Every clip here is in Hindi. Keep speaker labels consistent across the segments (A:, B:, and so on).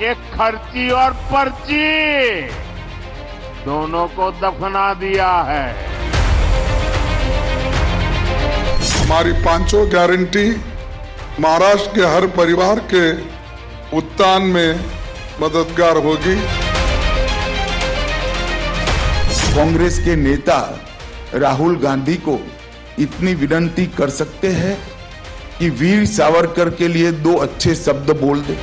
A: कि खर्ची और पर्ची दोनों को दफना दिया है।
B: हमारी पांचों गारंटी महाराष्ट्र के हर परिवार के उत्थान में मददगार होगी।
C: कांग्रेस के नेता राहुल गांधी को इतनी विनती कर सकते हैं कि वीर सावरकर के लिए दो अच्छे शब्द बोल दे।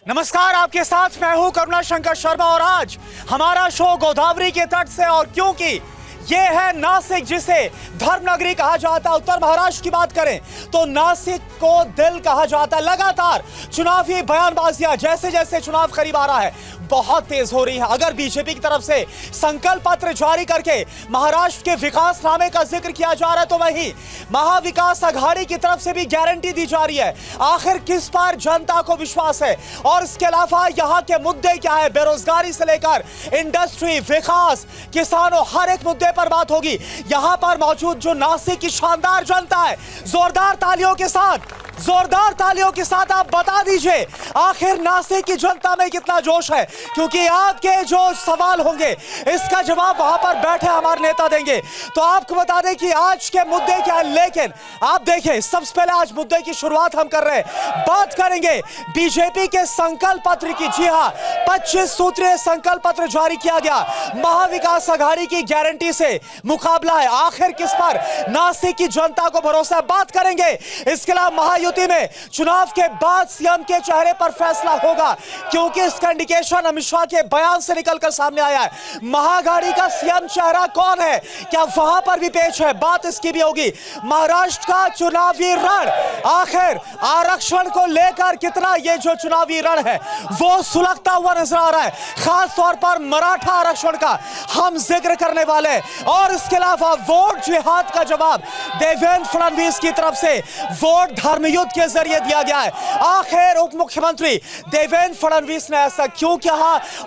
D: नमस्कार, आपके साथ मैं हूं करुणा शंकर शर्मा और आज हमारा शो गोदावरी के तट से। और क्योंकि ये है नासिक, जिसे धर्मनगरी कहा जाता है, उत्तर महाराष्ट्र की बात करें तो नासिक को दिल कहा जाता है। लगातार चुनावी बयानबाजियां जैसे जैसे चुनाव करीब आ रहा है बहुत तेज हो रही है। अगर बीजेपी की तरफ से संकल्प पत्र जारी करके महाराष्ट्र के विकास नामे का जिक्र किया जा रहा है तो वहीं महाविकास आघाड़ी की तरफ से भी गारंटी दी जा रही है। आखिर किस पर जनता को विश्वास है और इसके अलावा यहाँ के मुद्दे क्या है, बेरोजगारी से लेकर इंडस्ट्री, विकास, किसानों, हर एक मुद्दे पर बात होगी। यहां पर मौजूद जो नासिक की शानदार जनता है, जोरदार तालियों के साथ आप बता दीजिए आखिर नासिक की जनता में कितना जोश है, क्योंकि आपके जो सवाल होंगे इसका जवाब वहां पर बैठे हमारे नेता देंगे। तो आपको बता दें कि आज के मुद्दे क्या है, लेकिन आप देखें सबसे पहले आज मुद्दे की शुरुआत हम कर रहे हैं। बात करेंगे बीजेपी के संकल्प पत्र की। जी हां, 25 सूत्रीय संकल्प पत्र जारी किया गया। महाविकास आघाड़ी की गारंटी से मुकाबला है। आखिर किस पर नासिक की जनता को भरोसा है, बात करेंगे। इसके अलावा महायुति में चुनाव के बाद सीएम के चेहरे पर फैसला होगा, क्योंकि इसका इंडिकेशन अमित शाह के बयान से निकलकर सामने आया है। महाआघाड़ी का सीएम चेहरा कौन है, क्या वहां पर भी पेश है, बात इसकी भी होगी। महाराष्ट्र का चुनावी रण, आखिर आरक्षण को लेकर कितना ये जो चुनावी रण है वो सुलगता हुआ नजर आ रहा है। खास तौर पर मराठा आरक्षण का हम जिक्र करने वाले हैं। और इसके अलावा वोट जिहाद का जवाब देवेंद्र फडणवीस की तरफ से वोट धर्मयुद्ध के जरिए दिया गया है। आखिर उप मुख्यमंत्री देवेंद्र फडणवीस ने ऐसा क्यों किया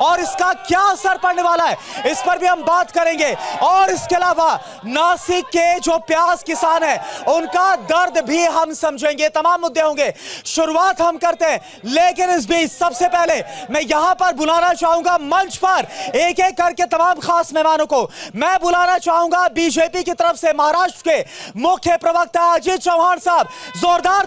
D: और इसका क्या असर पड़ने वाला है, इस पर भी हम बात करेंगे। और इसके अलावा नासिक के जो प्याज किसान हैं उनका दर्द भी हम समझेंगे। तमाम मुद्दे होंगे, शुरुआत हम करते हैं। लेकिन इस बीच सबसे पहले मैं यहां पर बुलाना चाहूंगा मंच पर एक एक करके तमाम खास मेहमानों को। मैं बुलाना चाहूंगा बीजेपी की तरफ से महाराष्ट्र के मुख्य प्रवक्ता अजीत चौहान साहब। जोरदार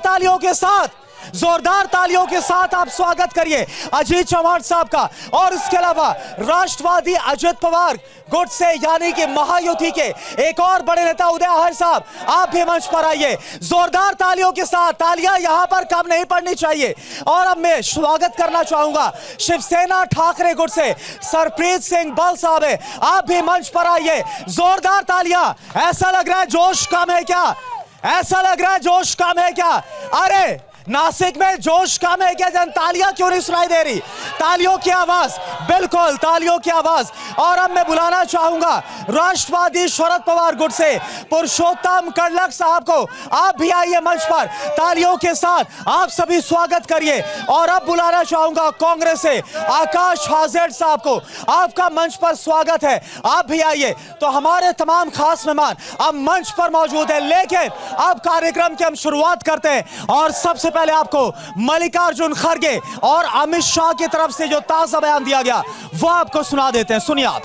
D: तालियों के साथ आप स्वागत करिए अजीत चौहान साहब का। और इसके अलावा राष्ट्रवादी अजित पवार गुट से यानी कि महायुति के एक और बड़े नेता उदय अहर साहब, आप भी मंच पर आइए जोरदार तालियों के साथ। तालियां यहां पर कम नहीं पड़नी चाहिए। और अब मैं स्वागत करना चाहूंगा शिवसेना ठाकरे गुट से सरप्रीत सिंह बल साहब है, आप भी मंच पर आइए। जोरदार तालियां। ऐसा लग रहा है जोश कम है क्या? अरे नासिक में जोश कम है क्या? जन तालियां क्यों नहीं सुनाई दे रही? तालियों की आवाज, बिल्कुल तालियों की आवाज। और अब मैं बुलाना चाहूंगा राष्ट्रवादी शरद पवार गुट से पुरुषोत्तम कड़लक साहब को, आप भी आइए मंच पर तालियों के साथ, आप सभी स्वागत करिए। और अब बुलाना चाहूंगा कांग्रेस से आकाश हाजेड साहब को, आपका मंच पर स्वागत है, आप भी आइए। तो हमारे तमाम खास मेहमान अब मंच पर मौजूद है, लेकिन अब कार्यक्रम की हम शुरुआत करते हैं। और सबसे पहले आपको मल्लिकार्जुन खड़गे और अमित शाह की तरफ से जो ताजा बयान दिया गया वो आपको सुना देते हैं, सुनिए आप।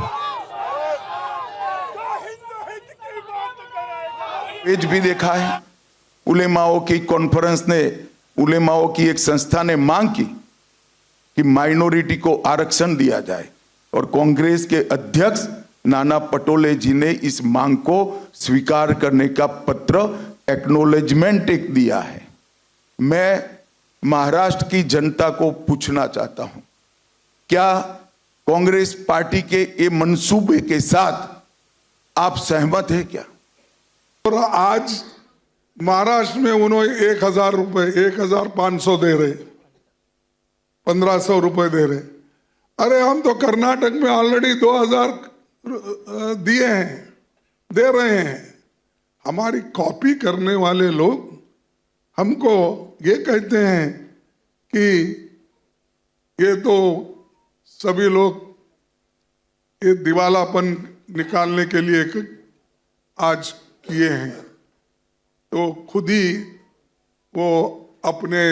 C: पेज भी देखा है, उलेमाओं की कॉन्फ्रेंस ने, उलेमाओं की एक संस्था ने मांग की कि माइनॉरिटी को आरक्षण दिया जाए और कांग्रेस के अध्यक्ष नाना पटोले जी ने इस मांग को स्वीकार करने का पत्र, एक्नॉलेजमेंट एक दिया है। मैं महाराष्ट्र की जनता को पूछना चाहता हूं, क्या कांग्रेस पार्टी के ये मंसूबे के साथ आप सहमत हैं क्या?
B: और आज महाराष्ट्र में उन्होंने 1,000 रुपए, 1,500 दे रहे, 1,500 रुपए दे रहे। अरे हम तो कर्नाटक में ऑलरेडी 2,000 दिए हैं, दे रहे हैं। हमारी कॉपी करने वाले लोग हमको ये कहते हैं कि ये तो सभी लोग ये दिवालापन निकालने के लिए आज किए हैं, तो खुद ही वो अपने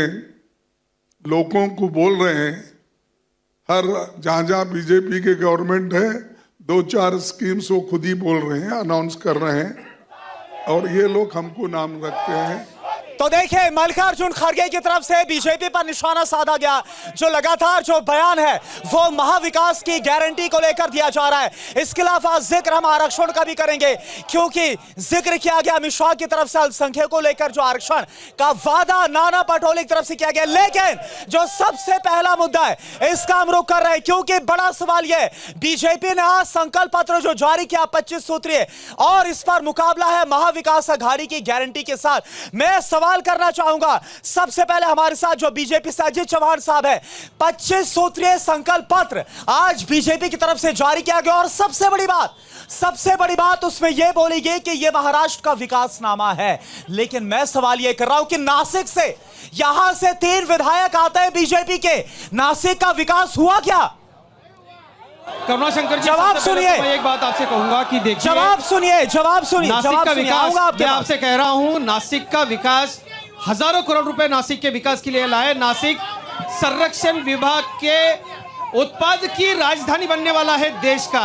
B: लोगों को बोल रहे हैं। हर जहाँ जहाँ बीजेपी के गवर्नमेंट है 2-4 स्कीम्स वो खुद ही बोल रहे हैं, अनाउंस कर रहे हैं, और ये लोग हमको नाम रखते हैं।
D: तो देखिए, मल्लिकार्जुन खड़गे की तरफ से बीजेपी पर निशाना साधा गया। जो लगातार जो बयान है वो महाविकास की गारंटी को लेकर दिया जा रहा है। इसके अलावा जिक्र हम आरक्षण का भी करेंगे, क्योंकि जिक्र किया गया अमित शाह की तरफ से अल्पसंख्यकों को लेकर जो आरक्षण का वादा नाना पटोले की तरफ से किया गया। लेकिन जो सबसे पहला मुद्दा है इसका हम रुख कर रहे हैं, क्योंकि बड़ा सवाल यह है, बीजेपी ने आज संकल्प पत्र जो जारी किया 25 सूत्रीय, और इस पर मुकाबला है महाविकास अघाड़ी की गारंटी के साथ। मैं सवाल करना चाहूंगा सबसे पहले हमारे साथ जो बीजेपी से अजीत चौहान साहब है। 25 सूत्रीय संकल्प पत्र आज बीजेपी की तरफ से जारी किया गया, और सबसे बड़ी बात उसमें यह बोली गई कि यह महाराष्ट्र का विकासनामा है। लेकिन मैं सवाल यह कर रहा हूं कि नासिक से, यहां से 3 विधायक आते हैं बीजेपी के, नासिक का विकास हुआ क्या?
E: करुणाशंकर जी,
D: जवाब सुनिए।
E: मैं एक बात आपसे कहूंगा कि देखिए,
D: जवाब सुनिए।
E: नासिक का विकास, मैं आपसे कह रहा हूं, नासिक का विकास हजारों करोड़ रुपए नासिक के विकास के लिए लाए। नासिक संरक्षण विभाग के उत्पाद की राजधानी बनने वाला है देश का।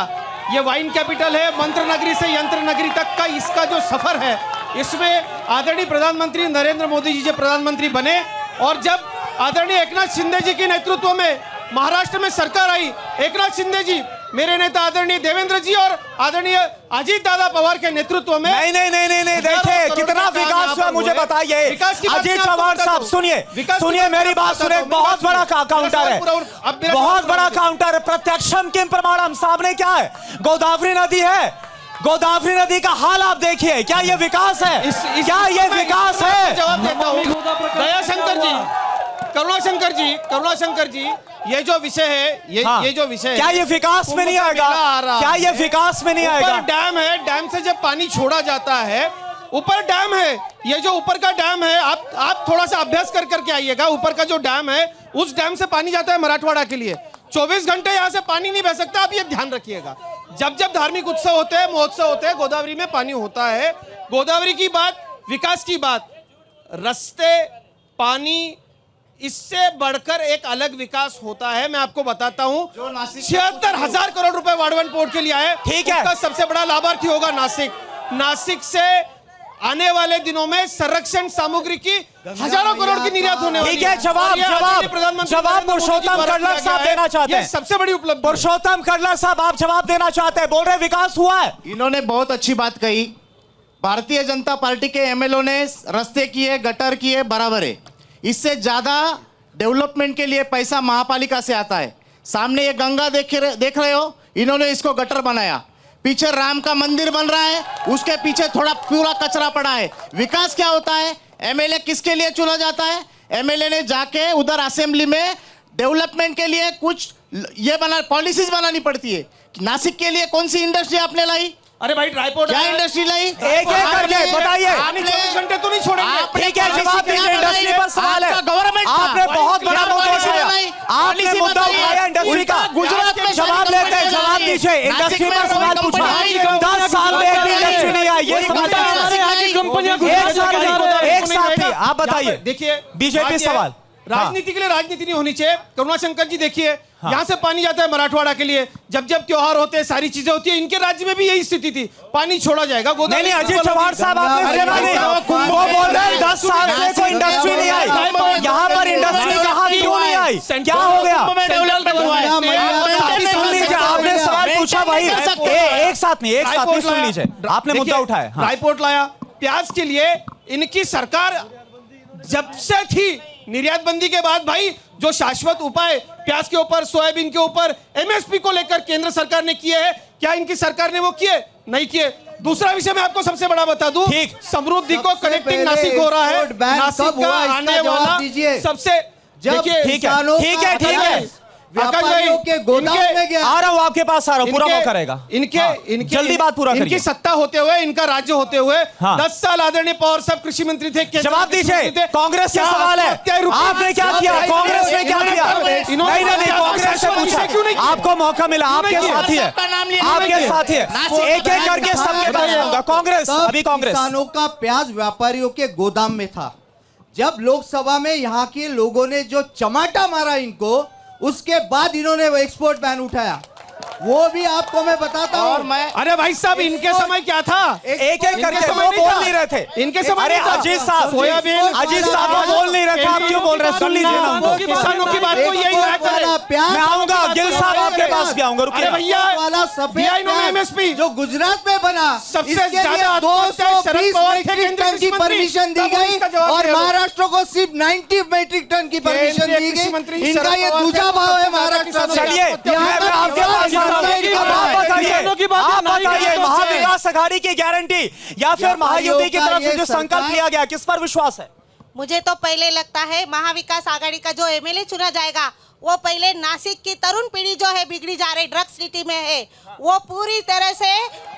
E: ये वाइन कैपिटल है। मंत्र नगरी से यंत्र नगरी तक का इसका जो सफर है, इसमें आदरणीय प्रधानमंत्री नरेंद्र मोदी जी जब प्रधानमंत्री बने, और जब आदरणीय एकनाथ शिंदे जी के नेतृत्व में महाराष्ट्र में सरकार आई, एकनाथ शिंदे जी, मेरे नेता आदरणीय देवेंद्र जी और आदरणीय अजीत दादा पवार के नेतृत्व में,
D: नहीं, देखिए कितना विकास हुआ मुझे बताइए। अजीत चौहान साहब सुनिए मेरी बात सुनिए। बहुत बड़ा काउंटर है, बहुत बड़ा काउंटर है। प्रत्यक्षम किम प्रमाणम, सामने क्या है? गोदावरी नदी है। गोदावरी नदी का हाल आप देखिए। क्या ये विकास है? क्या ये विकास है?
E: जवाब देता हूं दयाशंकर जी, करुणाशंकर जी, ये जो विषय है, ये जो विषय है,
D: क्या ये विकास में नहीं आएगा? क्या ये विकास में नहीं आएगा?
E: ऊपर डैम है, डैम से जब पानी छोड़ा जाता है, ऊपर डैम है, ये जो ऊपर का डैम है, आप थोड़ा सा अभ्यास करके आइएगा। ऊपर का जो डैम है, उस डैम से पानी जाता है मराठवाड़ा के लिए। 24 घंटे यहां से पानी नहीं बह सकता, आप ये ध्यान रखिएगा। जब धार्मिक उत्सव होते हैं, महोत्सव होते हैं, गोदावरी में पानी होता है। गोदावरी की बात, विकास की बात, रास्ते, पानी, इससे बढ़कर एक अलग विकास होता है। मैं आपको बताता हूं, 76,000 करोड़ रुपए वाड़वन पोर्ट के लिए आए।
D: ठीक है,
E: उसका सबसे बड़ा लाभार्थी होगा नासिक से आने वाले दिनों में संरक्षण सामग्री की हजारों करोड़ की निर्यात होने वाली है।
D: ठीक है, जवाब पुरुषोत्तम कड़लर साहब देना चाहते हैं।
E: सबसे बड़ी उपलब्धि।
D: पुरुषोत्तम कड़लर साहब, आप जवाब देना चाहते हैं। बोल रहे विकास हुआ है।
F: इन्होंने बहुत अच्छी बात कही। भारतीय जनता पार्टी के एमएलओ ने रास्ते किए, गटर किए, बराबर है। इससे ज्यादा डेवलपमेंट के लिए पैसा महापालिका से आता है। सामने ये गंगा देख रहे हो, इन्होंने इसको गटर बनाया। पीछे राम का मंदिर बन रहा है, उसके पीछे थोड़ा पूरा कचरा पड़ा है। विकास क्या होता है? एमएलए किसके लिए चुना जाता है? एमएलए ने जाके उधर असेंबली में डेवलपमेंट के लिए कुछ ये पॉलिसीज बनानी पड़ती है। नासिक के लिए कौन सी इंडस्ट्री आपने लाई?
E: अरे भाई, ट्राइपोर्ट
F: क्या इंडस्ट्री लाई?
D: एक करके बताइए।
E: आपने 24 घंटे तो नहीं छोड़ेंगे।
D: ठीक है, जवाब दीजिए। इंडस्ट्री पर सवाल है। आपने बहुत बड़ा मुद्दा उठाया। आपने मुद्दा उठाया इंडस्ट्री का।
F: गुजरात में
D: जवाब लेते हैं, जवाब दीजिए। इंडस्ट्री पर सवाल पूछा। 10 साल में एक भी इंडस्ट्री नहीं आई, ये समाचार। एक साथ ही आप बताइए।
E: देखिए,
D: बीजेपी सवाल,
E: राजनीति के लिए राजनीति नहीं होनी चाहिए। करुणाशंकर जी देखिए, यहां से पानी जाता है मराठवाड़ा के लिए। जब त्योहार होते हैं, सारी चीजें होती है, इनके राज्य में भी यही स्थिति थी, पानी छोड़ा जाएगा।
D: नहीं, अजीत चौहान साहब आपने सुना नहीं? वो बोल रहे हैं 10 साल से कोई इंडस्ट्री नहीं आई। यहाँ पर इंडस्ट्री कहाँ, क्यों नहीं आई? क्या हो गया? सुन लीजिए, आपने सवाल पूछा भाई। एक साथ नहीं सुन लीजिए। आपने मुद्दा उठाया,
E: ट्राइपोर्ट लाया। प्याज के लिए इनकी सरकार जब से थी, निर्यात बंदी के बाद भाई, जो शाश्वत उपाय प्याज के ऊपर, सोयाबीन के ऊपर, एमएसपी को लेकर केंद्र सरकार ने किए हैं, क्या इनकी सरकार ने वो किए? नहीं किए। दूसरा विषय मैं आपको सबसे बड़ा बता दूं, समृद्धि को कनेक्टिंग नासिक हो रहा है। नासिक का आने वाला सबसे,
D: ठीक है,
G: व्यापारियों के गोदाम में गया।
D: आ रहा हूं आपके पास, आ रहा हूं, पूरा मौका रहेगा।
E: इनके
D: जल्दी बात पूरा करिए।
E: इनकी सत्ता होते हुए, इनका राज्य होते हुए
D: हाँ।
E: 10 साल आदरणीय पवार साहब कृषि मंत्री थे।
D: जवाब दीजिए, कांग्रेस से सवाल है, आपने क्या किया? कांग्रेस ने क्या किया? नहीं नहीं, कांग्रेस से पूछा, आपको मौका मिला, आपके साथी है, आपके साथी है, एक एक करके सबके पास जाऊंगा। कांग्रेस, अभी कांग्रेस।
G: किसानों का प्याज व्यापारियों के गोदाम में था। जब लोकसभा में यहाँ के लोगों ने जो चमाटा मारा इनको, उसके बाद इन्होंने वो एक्सपोर्ट बैन उठाया। वो भी आपको मैं बताता हूँ।
E: अरे भाई साहब, इनके समय क्या था?
D: एक एक करके
E: समय
D: वो
E: नहीं
D: बोल
E: था।
D: नहीं रहे थे।
E: इनके समय
D: अरे
E: नहीं था।
D: अजीत साहब,
E: सोयाबीन,
D: अजीत साहब वो बोल नहीं रहे थे, आप क्यों बोल रहे हैं? सुन लीजिए ना उनको।
E: किसानों की बात को यही ना करें।
G: प्याज
D: मैं आऊंगा, गिल साहब आपके पास भी आऊंगा, रुकिए।
E: अरे भैया,
G: वाला
E: दिया इन्होंने
G: सफेद
E: MSP
G: जो गुजरात में बना,
E: सबसे
G: इसके लिए
E: ज्यादा आत्महत्या शरद
G: 220
E: पवार थे
G: मेट्रिक
E: केंद्रीय
G: टन की
E: कृषि मंत्री।
G: परमिशन दी
E: तब
G: गई
E: इसका जवाब
G: और
E: दे दो।
G: महाराष्ट्र को सिर्फ 90 मेट्रिक टन की परमिशन
E: केंद्रीय
G: दी
E: कृषि मंत्री
G: गई। इनका
E: शरद
G: ये
E: पवार
G: दूसरा
E: थे,
G: भाव है
E: सबसे
G: महाराष्ट्र
E: ज्यादा
G: में।
D: चलिए, मैं आपके पास आ रहा हूं। आप बताइए, आप बताइए, महाविकास आघाड़ी की गारंटी या फिर महायुति की तरफ से जो संकल्प लिया गया, किस पर विश्वास है?
H: मुझे तो पहले लगता है महाविकास आघाड़ी का जो एमएलए चुना जाएगा, वो पहले नासिक की तरुण पीढ़ी जो है बिगड़ी जा रही ड्रग्स सिटी में है, वो पूरी तरह से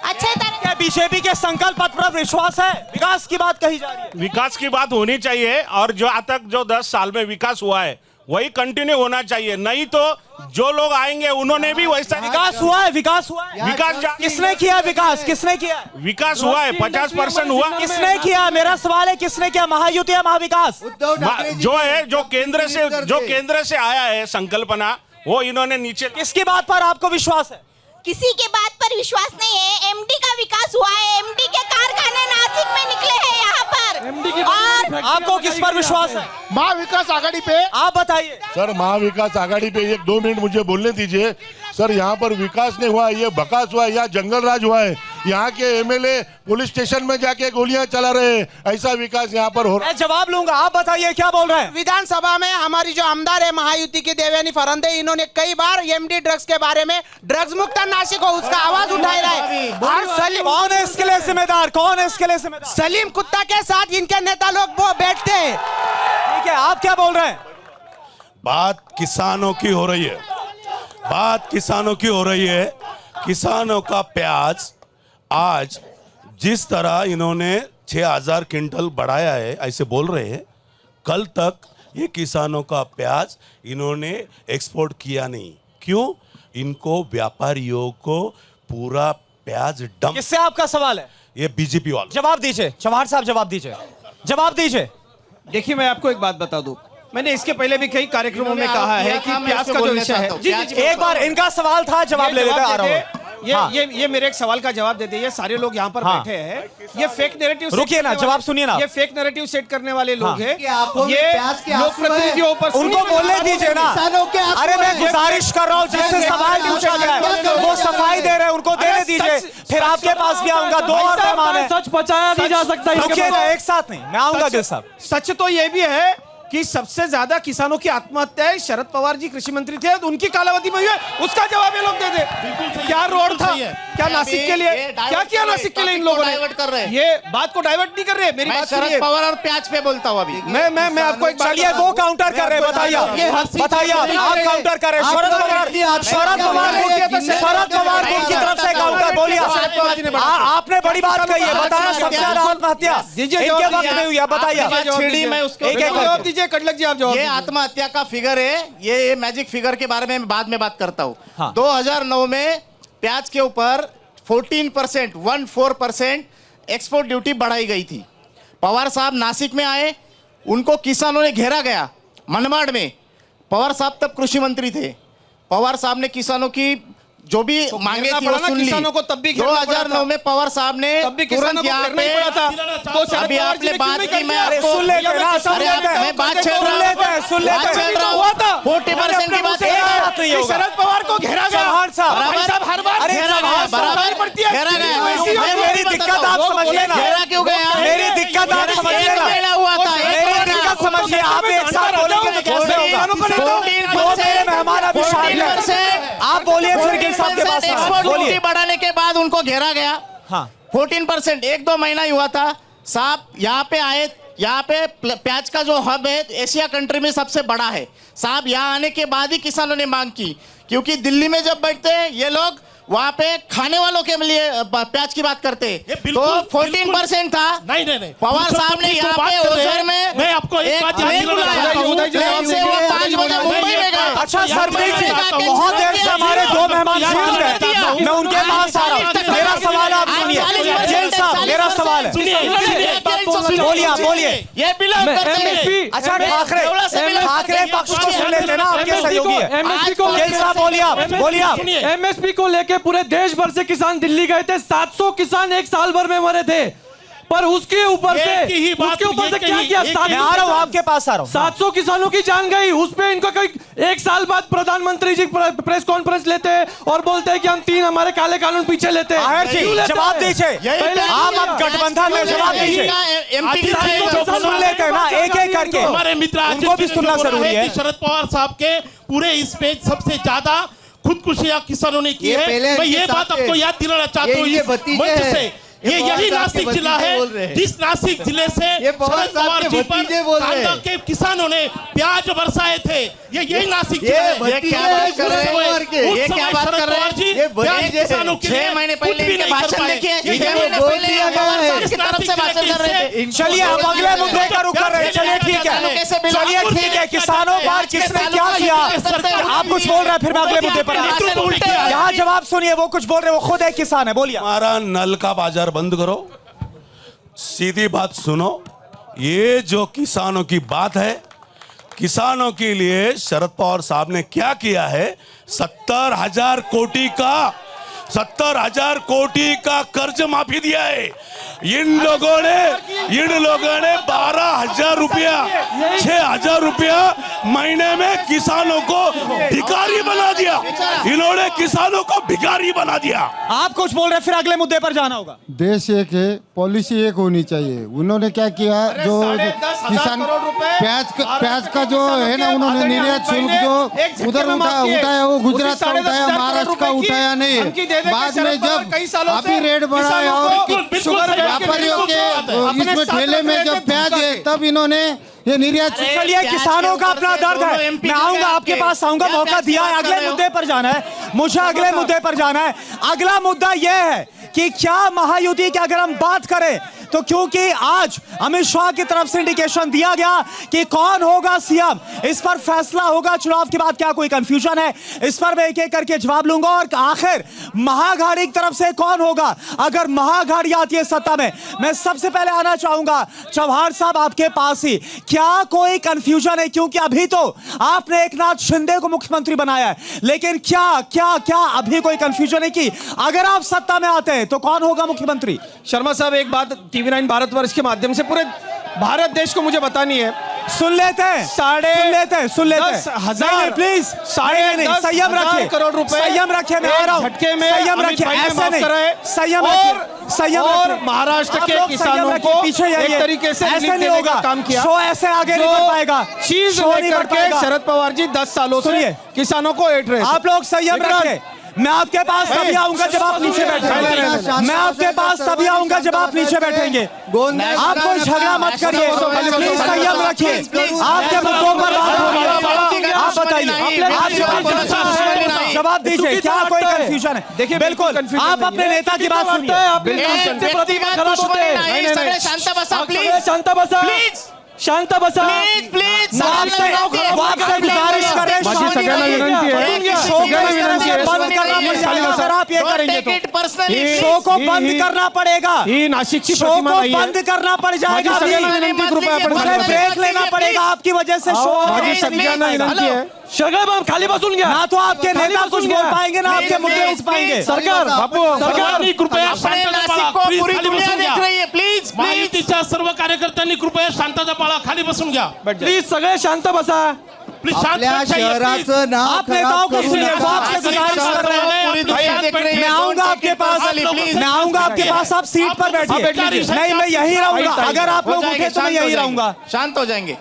H: अच्छे तरह।
D: क्या बीजेपी के संकल्प पत्र पर विश्वास है? विकास की बात कही जा रही है।
I: विकास की बात होनी चाहिए और जो आज तक जो 10 साल में विकास हुआ है वही कंटिन्यू होना चाहिए, नहीं तो जो लोग आएंगे उन्होंने भी वैसा
D: विकास हुआ है, विकास हुआ है। किसने किया विकास? किसने किया?
I: विकास हुआ है, 50% हुआ।
D: किसने किया? मेरा सवाल है, किसने किया? महायुति या महाविकास?
G: उद्धव ठाकरे जी
I: जो है, जो
G: थे।
I: केंद्र से आया है संकल्पना, वो इन्होंने नीचे।
D: किसकी बात पर आपको विश्वास है?
H: किसी के बात पर विश्वास नहीं है। एमडी का विकास हुआ है, एमडी के कारखाने नासिक में निकले हैं यहाँ पर। और
D: आपको किस पर विश्वास है?
J: महाविकास आघाड़ी पे।
D: आप बताइए
J: सर, महाविकास आघाड़ी पे 1-2 मिनट मुझे बोलने दीजिए। सर, यहाँ पर विकास नहीं हुआ, ये बकास हुआ है, यहाँ जंगल राज हुआ है। यहाँ के एमएलए पुलिस स्टेशन में जाके गोलियां चला रहे हैं, ऐसा विकास यहाँ पर हो रहा है।
D: मैं जवाब लूंगा, आप बताइए क्या बोल रहे हैं?
K: विधानसभा में हमारी जो आमदार है महायुति की देवयानी फरंदे, इन्होंने कई बार एमडी ड्रग्स के बारे में, ड्रग्स मुक्त नासिक हो उसका आवाज उठाया है। और
D: कौन है इसके लिए जिम्मेदार? कौन है इसके लिए जिम्मेदार?
K: सलीम कुत्ता के साथ इनके नेता लोग वो बैठते हैं।
D: ठीक है, आप क्या बोल रहे हैं?
I: बात किसानों की हो रही है, बात किसानों की हो रही है। किसानों का प्याज आज जिस तरह इन्होंने 6000 क्विंटल बढ़ाया है, ऐसे बोल रहे हैं, कल तक ये किसानों का प्याज इन्होंने एक्सपोर्ट किया नहीं। क्यों? इनको व्यापारियों को पूरा प्याज डंप।
D: किससे आपका सवाल है?
I: ये बीजेपी वाले।
D: जवाब दीजिए, चौहान साहब जवाब दीजिए, जवाब दीजिए।
E: देखिए, मैं आपको एक बात बता दूं, मैंने इसके पहले भी कई कार्यक्रमों में कहा है कि प्याज का जो विषय है। जी,
D: एक बार इनका सवाल था, जवाब ले लेते, आ रहा हूं।
E: ये मेरे एक सवाल का जवाब दे दे। ये सारे लोग यहाँ पर
D: हाँ।
E: बैठे हैं, ये फेक नैरेटिव।
D: रुकिए ना, जवाब सुनिए ना।
E: ये फेक नैरेटिव सेट करने वाले लोग हैं।
G: की आंखों में
E: ये
G: प्याज के आंसू
E: लोक प्रतिनिधियों पर
D: उनको बोलने दीजिए ना।
G: किसानों के आंसू
D: अरे मैं
G: हैं।
D: गुजारिश कर रहा हूँ, जिससे सवाल पूछा जाए वो सफाई दे रहे हैं, उनको देने दीजिए, फिर आपके पास भी आऊंगा। 2 और पैमान है,
E: सच पचाया नहीं जा सकता।
D: रुकिए ना, एक साथ नहीं, मैं आऊंगा गिल साहब।
E: सच तो ये भी है कि सबसे ज्यादा किसानों की आत्महत्याएं शरद पवार जी कृषि मंत्री थे, तो उनकी कालावधि में हुई है। उसका जवाब ये लोग दे दे। क्या रोड था, क्या नासिक के लिए, क्या किया नासिक के लिए इन लोगों ने?
F: डाइवर्ट कर रहे हैं।
E: ये बात को डाइवर्ट नहीं कर रहे। मेरी बात
F: शरद
E: सुनिए।
F: पवार और प्याज पे बोलता हूँ अभी।
E: मैं आपको एक बात
D: चलिए, वो काउंटर कर रहे हैं, बताइए आप काउंटर कर रहे हैं। शरद पवार को उनकी तरफ से काउंटर बोलिए। आपने बड़ी बात कही है, बताया सबसे ज्यादा आत्महत्या इनके वक्त में हुई है, बताइए।
F: मैं उसको
D: एक एक
E: जवाब दीजिए, कटलक जी आप जवाब
F: ये
E: दीजिए।
F: आत्महत्या का फिगर है, ये मैजिक फिगर के बारे में बाद में बात करता हूँ।
D: हाँ।
F: 2009 में प्याज के ऊपर 14% एक्सपोर्ट ड्यूटी बढ़ाई गई थी। पवार साहब नासिक में आए, उनको किसानों ने घेरा गया मनमाड़ में। पवार साहब तब कृषि मंत्री थे। पवार साहब ने किसानों की जो भी मांगे
E: घेरना
F: थी वो
E: पड़ा ना
F: सुन ली।
E: किसानों को, तब भी घेरना पड़ा
F: 2009
E: था।
F: में पवार साहब ने
E: तब भी किसानों
F: तुरंत
E: को
F: यहाँ
E: घेरना ही पड़ा था। तो शरद
F: अभी
E: पवार जी
F: आपने
E: ने
F: बात
E: क्यों
F: की,
E: नहीं
F: मैं
E: कर दिया?
F: आपको
D: सुन लेते हैं ना, सुन लेते हैं।
F: मैं बात छेड़
D: सुन
F: रहा
D: लेते हैं, सुन लेते हैं।
F: बात छेड़ रहा
E: हुआ था।
F: 40% की बात
D: एक बात नहीं
E: कि
D: होगा।
E: शरद पवार को घेरा गया।
D: चौहान साहब,
E: भाई साहब हर बार
D: अरे
E: घेरा गया,
D: चौहान साहब,
E: बराबर पड़ती है।
F: घेरा गया।
E: वैसी
F: मैं
D: मेरी दिक्कत आप समझिए ना।
F: घेरा क्यों गया?
D: मेरी दिक्कत आप समझिए ना।
F: घेरा हुआ था।
D: मेरी दिक्कत समझिए। आप एक साथ बोलेंगे तो कैसे होगा? दो मेरे मेहमान अभी शामिल हैं। आप बोलिए, फिर गिल साहब के पास
F: एक्सपोर्ट
D: बोलिए।
F: ड्यूटी बढ़ाने के बाद उनको घेरा गया।
D: हाँ।
F: 14% 1-2 महीना ही हुआ था। साहब यहाँ पे आए, यहाँ पे प्याज का जो हब है एशिया कंट्री में सबसे बड़ा है साहब। यहाँ आने के बाद ही किसानों ने मांग की, क्योंकि दिल्ली में जब बैठते हैं ये लोग वहाँ पे खाने वालों के लिए प्याज की बात करते हैं, तो 14% था।
J: नहीं
F: पवार साहब ने यहाँ पे ओझर में
J: मैं आपको एक बात
F: प्लेन बुलाया, प्लेन से वो 5 बजे मुंबई में गए।
D: अच्छा सरप्रीत जी, बहुत देर से हमारे दो मेहमान छूट गए, मैं उनके पास आ रहा हूँ। मेरा सवाल आप सुनिए, जेल साहब मेरा सवाल है, बोलिए।
F: ये बिलोंग करते हैं।
D: अच्छा ठाकरे पक्ष को सुन लेते ना, आपके सहयोगी है। जेल साहब बोलिए आप।
E: एमएसपी को लेके पूरे देश भर से किसान दिल्ली गए थे, 700 किसान एक साल भर में मरे थे, पर उसके ऊपर से क्या किया?
D: मैं आ रहा हूँ, आपके पास आ रहा हूँ।
E: 700 किसानों की जान गई, उस पे इनको कोई एक साल बाद प्रधानमंत्री जी प्रेस कॉन्फ्रेंस लेते हैं और बोलते हैं कि हम 3 हमारे काले कानून पीछे लेते हैं।
D: जवाब दीजिए आप, अब गठबंधन में जवाब दीजिए, सुन लेते हैं ना एक एक करके,
J: हमारे मित्र
D: उनको भी सुनना जरूरी है।
J: शरद पवार साहब के पूरे इस पे सबसे ज्यादा खुदकुशियां किसानों ने की है। मैं ये बात आपको याद दिलाना चाहता हूँ इस मंच से। ये यही नासिक जिला है जिस नासिक जिले से शरद पवार जी पर कांदा के किसानों ने प्याज बरसाए थे। ये यही नासिक जिला है।
F: ये क्या बात कर रहे हैं? ये क्या बात कर रहे हैं?
J: किसानों के
F: 6 महीने पहले इनके भाषण देखिए, 6 महीने पहले पवार साहब की तरफ से भाषण कर रहे थे।
D: चलिए आप अगले मुद्दे का रुख कर रहे हैं। चलिए ठीक है, किसानों पर किसने क्या किया? आप कुछ बोल रहे हैं, फिर मैं अगले मुद्दे पर यहाँ जवाब सुनिए। वो कुछ बोल रहे हैं, वो खुद एक किसान है, बोलिए।
I: हमारा नल का बाजार बंद करो, सीधी बात सुनो। ये जो किसानों की बात है, किसानों के लिए शरद पवार साहब ने क्या किया है? 70,000 कोटी का कर्ज माफी दिया है। इन लोगों ने 12,000 रुपया, 6,000 रुपया महीने में किसानों को भिखारी बना दिया। इन्होंने किसानों को भिखारी बना दिया।
D: आप कुछ बोल रहे, फिर अगले मुद्दे पर जाना होगा।
L: देश एक है, पॉलिसी एक होनी चाहिए। उन्होंने क्या किया, जो किसान प्याज का जो है ना, उन्होंने निर्यात शुल्क जो उधर उठाया, वो गुजरात का उठाया, महाराष्ट्र का उठाया नहीं। बाद में जब अभी रेट बढ़ाया और व्यापारियों के इसमें ठेले में जब प्याज है, तब इन्होंने ये निर्यात।
D: चलिए, किसानों का अपना दर्द है, मैं आऊंगा आपके पास, आऊंगा, मौका दिया है। अगले मुद्दे पर जाना है, मुझे अगले मुद्दे पर जाना है। अगला मुद्दा यह है कि क्या महायुति की अगर हम बात करें तो, क्योंकि आज अमित शाह की तरफ से इंडिकेशन दिया गया कि कौन होगा सीएम, इस पर फैसला होगा चुनाव के बाद। क्या कोई कंफ्यूजन है? इस पर मैं एक एक करके जवाब लूंगा। और आखिर महाअघाड़ी की तरफ से कौन होगा अगर महाअघाड़ी आती है सत्ता में? मैं सबसे पहले आना चाहूंगा चौहान साहब आपके पास ही। क्या कोई कंफ्यूजन है? क्योंकि अभी तो आपने एकनाथ शिंदे को मुख्यमंत्री बनाया है, लेकिन क्या अभी कोई कंफ्यूजन है कि अगर आप सत्ता में आते हैं तो कौन होगा मुख्यमंत्री?
E: शर्मा साहब, एक बात टीवी9 भारतवर्ष के माध्यम से पूरे भारत देश को मुझे बतानी है।
D: सुन लेते हैं। प्लीज संयम रखिए,
E: करोड़ रुपए
D: संयम रखिए, मैं आ रहा हूं।
E: झटके में
D: संयम रखिए, ऐसे नहीं, संयम रखिए,
E: और महाराष्ट्र के किसानों को
D: पीछे
E: एक तरीके से
D: ऐसे नहीं होगा,
E: काम किया।
D: शो ऐसे आगे नहीं बढ़ पाएगा।
E: चीज लेकर के शरद पवार जी 10 सालों से किसानों को ऐठ रहे।
D: आप लोग संयम रखिए। मैं आपके पास तभी आऊंगा जब आप नीचे बैठेंगे। मैं आपके पास तभी आऊंगा जब आप नीचे बैठेंगे। आप कोई झगड़ा मत करिए, प्लीज संयम रखिए। आपके मुद्दों पर बात होगी, आप बताइए, जवाब दीजिए। क्या कोई कंफ्यूजन है? देखिए, बिल्कुल आप अपने नेता की बात सुनिए।
E: शांत बसा,
D: प्लीज आपसे गुजारिश कर रहे हैं, बंद करना पड़ेगा। अगर आप ये करेंगे तो शो को बंद करना पड़ेगा, शो को बंद करना पड़ जाएगा, ब्रेक लेना पड़ेगा आपकी वजह से। शो
E: खाली बसून गया
D: ना, तो आपके नेता कुछ बोल पाएंगे ना आपके मुद्दे उठ पाएंगे।
E: सरकार
J: कृपया पूरी दुनिया देख रही है। प्लीज महायुतीच्या सर्व कार्यकर्त्यांनी कृपया शांतता पाळा, खाली बसून घ्या
E: प्लीज, सगळे शांत बसा।
J: प्लीज
G: शहराचं नाव
D: आप नेताओं को सुनिए, आपसे गुजारिश कर रहे हैं। मैं आऊंगा आपके पास, मैं आऊंगा आपके पास, आप सीट पर बैठिए। नहीं, मैं यहीं रहूंगा। अगर आप लोग उठे तो मैं यहीं रहूंगा।
F: शांत हो जाएंगे।